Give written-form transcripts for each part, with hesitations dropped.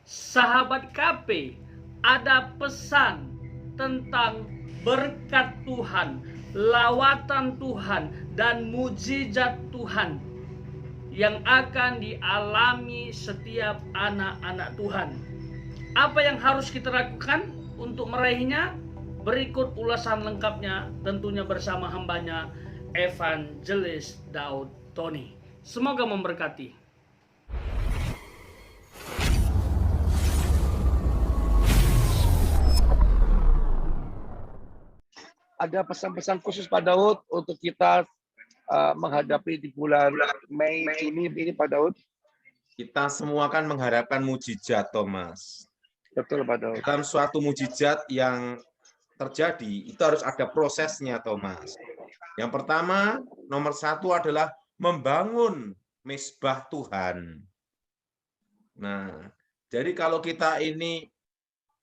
Sahabat KP, ada pesan tentang berkat Tuhan, lawatan Tuhan, dan mujizat Tuhan yang akan dialami setiap anak-anak Tuhan. Apa yang harus kita lakukan untuk meraihnya? Berikut ulasan lengkapnya, tentunya bersama hambanya Evangelis Daud Tony. Semoga memberkati. Ada pesan-pesan khusus Pak Daud untuk kita menghadapi di bulan Mei, Juni ini Pak Daud? Kita semua kan mengharapkan mujizat, Thomas. Betul Pak Daud. Dalam suatu mujizat yang terjadi, itu harus ada prosesnya, Thomas. Yang pertama, nomor satu adalah membangun mezbah Tuhan. Nah, jadi kalau kita ini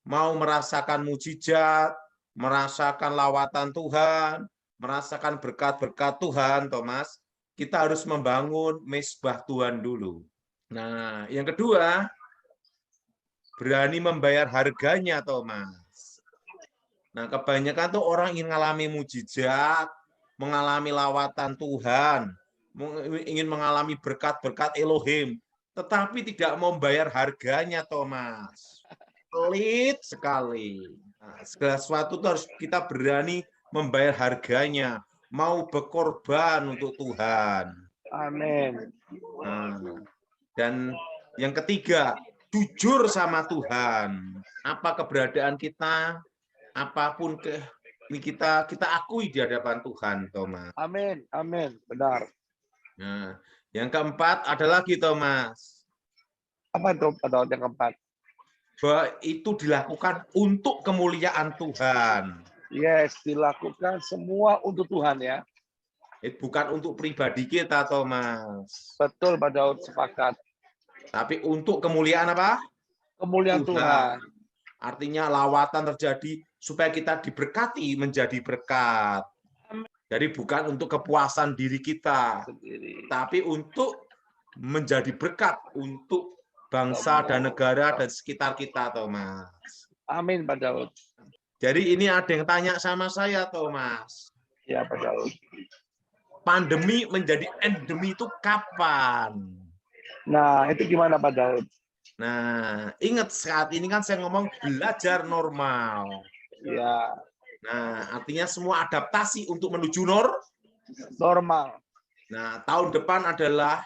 mau merasakan mujizat, merasakan lawatan Tuhan, merasakan berkat-berkat Tuhan, Thomas, kita harus membangun mezbah Tuhan dulu. Nah, yang kedua, berani membayar harganya, Thomas. Nah, kebanyakan tuh orang ingin mengalami mujizat, mengalami lawatan Tuhan, ingin mengalami berkat-berkat Elohim, tetapi tidak mau membayar harganya, Thomas. Pelit sekali. Nah, segala sesuatu itu harus kita berani membayar harganya, mau berkorban untuk Tuhan. Amin. Nah, dan yang ketiga, jujur sama Tuhan. Apa keberadaan kita, apapun kita akui di hadapan Tuhan, Thomas. Amin, amin, benar. Nah, yang keempat adalah lagi, Thomas. Apa itu Pak Daud yang keempat? Bahwa itu dilakukan untuk kemuliaan Tuhan. Yes, dilakukan semua untuk Tuhan ya. Bukan untuk pribadi kita, Thomas. Betul Pak Daud, sepakat. Tapi untuk kemuliaan apa? Kemuliaan Tuhan. Artinya lawatan terjadi supaya kita diberkati menjadi berkat. Jadi bukan untuk kepuasan diri kita, tapi untuk menjadi berkat untuk bangsa dan negara dan sekitar kita, Thomas. Amin Pak Daud. Jadi ini ada yang tanya sama saya, Thomas. Ya Pak Daud. Pandemi menjadi endemi itu kapan? Nah, itu gimana Pak Daud? Nah, ingat saat ini kan saya ngomong belajar normal. Ya. Nah, artinya semua adaptasi untuk menuju normal. Nah, tahun depan adalah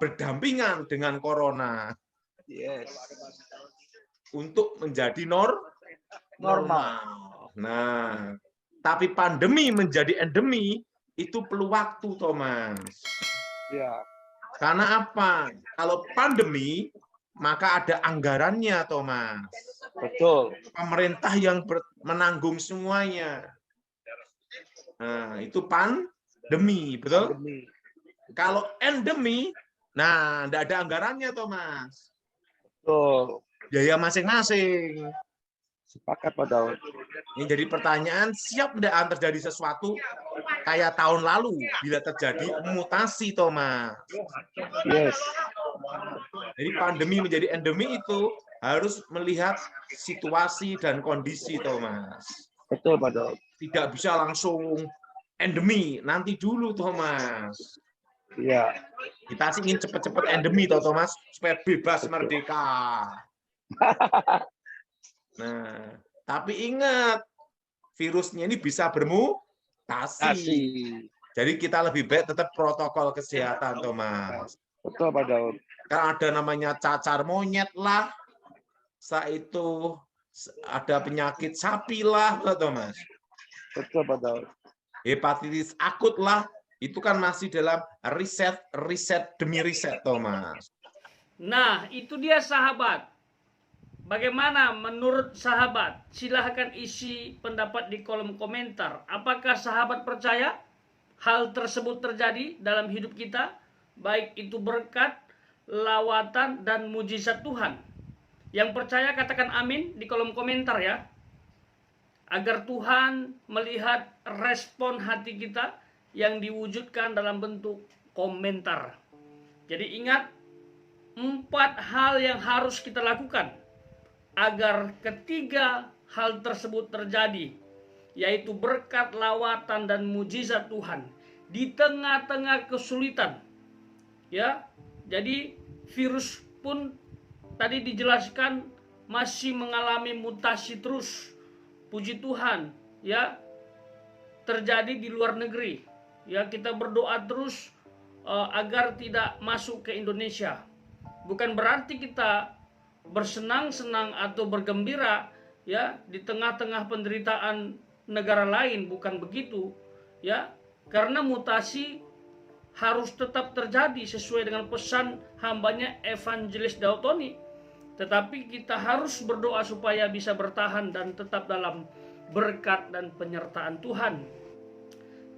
berdampingan dengan corona. Yes. Untuk menjadi normal. Nah, tapi pandemi menjadi endemi itu perlu waktu, Thomas. Ya. Karena apa? Kalau pandemi, maka ada anggarannya, Thomas. Betul. Pemerintah yang menanggung semuanya. Nah, itu pandemi, betul? Pandemi. Kalau endemi, nah, tidak ada anggarannya, Thomas. Betul. Biaya masing-masing. Sepakat Pak Daud. Ini jadi pertanyaan, siap tidak terjadi sesuatu kayak tahun lalu bila terjadi mutasi, Thomas? Yes. Jadi pandemi menjadi endemi itu harus melihat situasi dan kondisi, Thomas. Betul Pak Daud. Tidak bisa langsung endemi, nanti dulu, Thomas. Iya. Kita sih ingin cepat-cepat endemi, Thomas, supaya bebas merdeka. Nah, tapi ingat, virusnya ini bisa bermutasi. Jadi kita lebih baik tetap protokol kesehatan, Thomas. Betul Pak Daud. Kan ada namanya cacar monyet lah, saat itu ada penyakit sapi lah, Thomas. Betul Pak Daud. Hepatitis akut lah, itu kan masih dalam riset demi riset, Thomas. Nah, itu dia sahabat. Bagaimana menurut sahabat? Silahkan isi pendapat di kolom komentar. Apakah sahabat percaya hal tersebut terjadi dalam hidup kita? Baik itu berkat, lawatan, dan mujizat Tuhan. Yang percaya katakan amin di kolom komentar ya. Agar Tuhan melihat respon hati kita yang diwujudkan dalam bentuk komentar. Jadi ingat, 4 hal yang harus kita lakukan agar ketiga hal tersebut terjadi, yaitu berkat, lawatan, dan mujizat Tuhan di tengah-tengah kesulitan. Ya, jadi virus pun tadi dijelaskan masih mengalami mutasi terus. Puji Tuhan, ya, terjadi di luar negeri. Ya, kita berdoa terus agar tidak masuk ke Indonesia. Bukan berarti kita bersenang-senang atau bergembira ya di tengah-tengah penderitaan negara lain, bukan begitu ya, karena mutasi harus tetap terjadi sesuai dengan pesan hambanya Evangelis Dautoni. Tetapi kita harus berdoa supaya bisa bertahan dan tetap dalam berkat dan penyertaan Tuhan.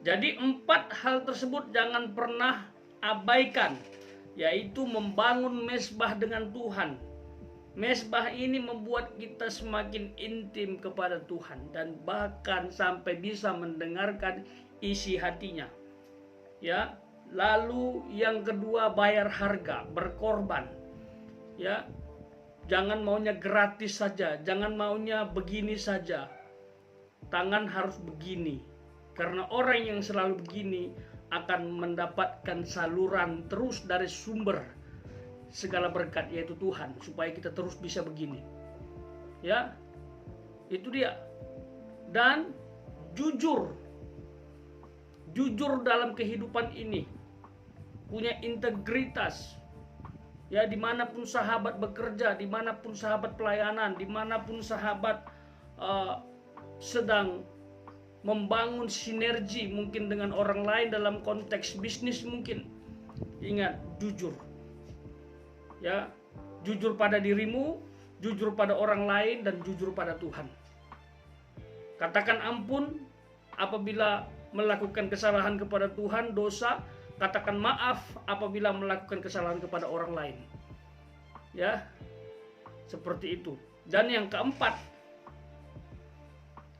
Jadi 4 hal tersebut jangan pernah abaikan, yaitu membangun mesbah dengan Tuhan. Mesbah ini membuat kita semakin intim kepada Tuhan dan bahkan sampai bisa mendengarkan isi hatinya. Ya, lalu yang kedua, bayar harga, berkorban. Ya, jangan maunya gratis saja, jangan maunya begini saja. Tangan harus begini, karena orang yang selalu begini akan mendapatkan saluran terus dari sumber segala berkat, yaitu Tuhan, supaya kita terus bisa begini. Ya, itu dia. Dan jujur dalam kehidupan ini, punya integritas. Ya, dimanapun sahabat bekerja, dimanapun sahabat pelayanan, dimanapun sahabat sedang membangun sinergi mungkin dengan orang lain dalam konteks bisnis mungkin. Ingat, jujur. Ya, jujur pada dirimu, jujur pada orang lain, dan jujur pada Tuhan. Katakan ampun apabila melakukan kesalahan kepada Tuhan, dosa. Katakan maaf apabila melakukan kesalahan kepada orang lain. Ya, seperti itu. Dan yang keempat,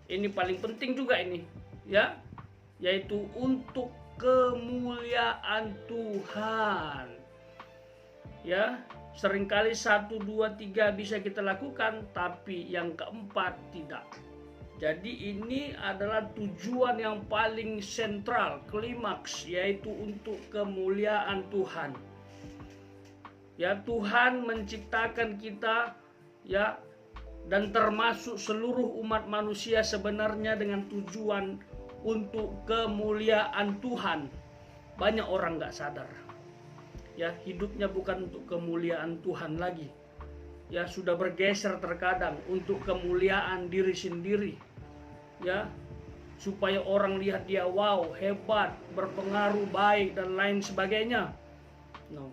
ini paling penting juga ini, ya, yaitu untuk kemuliaan Tuhan. Ya, seringkali 1, 2, 3 bisa kita lakukan, tapi yang keempat tidak. Jadi ini adalah tujuan yang paling sentral, klimaks, yaitu untuk kemuliaan Tuhan. Ya, Tuhan menciptakan kita, ya, dan termasuk seluruh umat manusia sebenarnya dengan tujuan untuk kemuliaan Tuhan. Banyak orang nggak sadar. Ya, hidupnya bukan untuk kemuliaan Tuhan lagi. Ya, sudah bergeser terkadang untuk kemuliaan diri sendiri. Ya, supaya orang lihat dia, wow, hebat, berpengaruh, baik, dan lain sebagainya. No.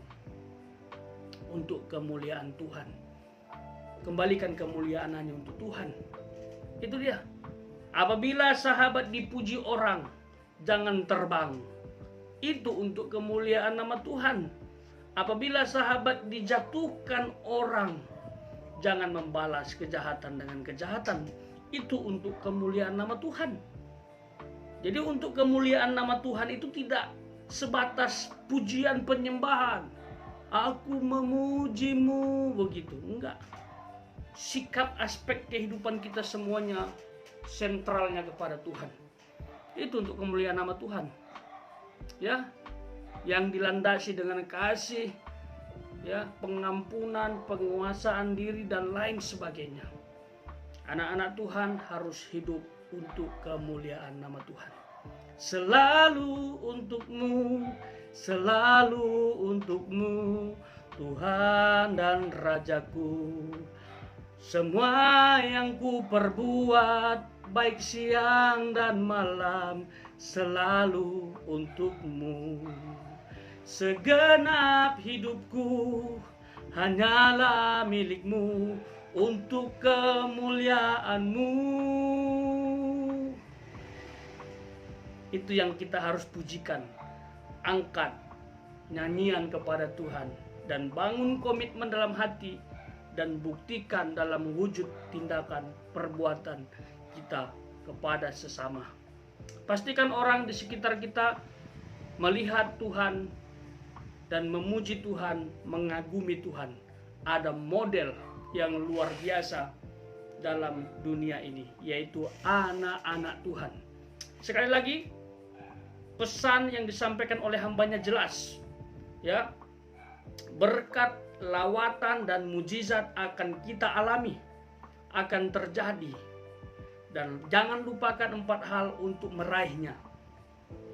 Untuk kemuliaan Tuhan. Kembalikan kemuliaan hanya untuk Tuhan. Itu dia. Apabila sahabat dipuji orang, jangan terbang. Itu untuk kemuliaan nama Tuhan. Apabila sahabat dijatuhkan orang, jangan membalas kejahatan dengan kejahatan. Itu untuk kemuliaan nama Tuhan. Jadi untuk kemuliaan nama Tuhan itu tidak sebatas pujian penyembahan. Aku memujimu, begitu. Enggak. Sikap aspek kehidupan kita semuanya sentralnya kepada Tuhan. Itu untuk kemuliaan nama Tuhan. Ya, yang dilandasi dengan kasih, ya, pengampunan, penguasaan diri, dan lain sebagainya. Anak-anak Tuhan harus hidup untuk kemuliaan nama Tuhan. Selalu untukmu, selalu untukmu, Tuhan dan Rajaku. Semua yang ku perbuat, baik siang dan malam, selalu untukmu. Segenap hidupku hanyalah milikmu, untuk kemuliaan-Mu. Itu yang kita harus pujikan. Angkat nyanyian kepada Tuhan dan bangun komitmen dalam hati dan buktikan dalam wujud tindakan perbuatan kita kepada sesama. Pastikan orang di sekitar kita melihat Tuhan dan memuji Tuhan, mengagumi Tuhan. Ada model yang luar biasa dalam dunia ini, yaitu anak-anak Tuhan. Sekali lagi, pesan yang disampaikan oleh hambanya jelas, ya. Berkat, lawatan, dan mujizat akan kita alami, akan terjadi. Dan jangan lupakan 4 hal untuk meraihnya,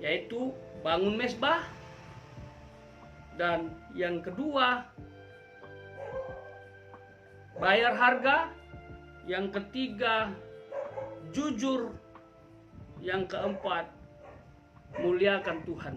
yaitu bangun mezbah, dan yang kedua bayar harga, yang ketiga jujur, yang keempat muliakan Tuhan.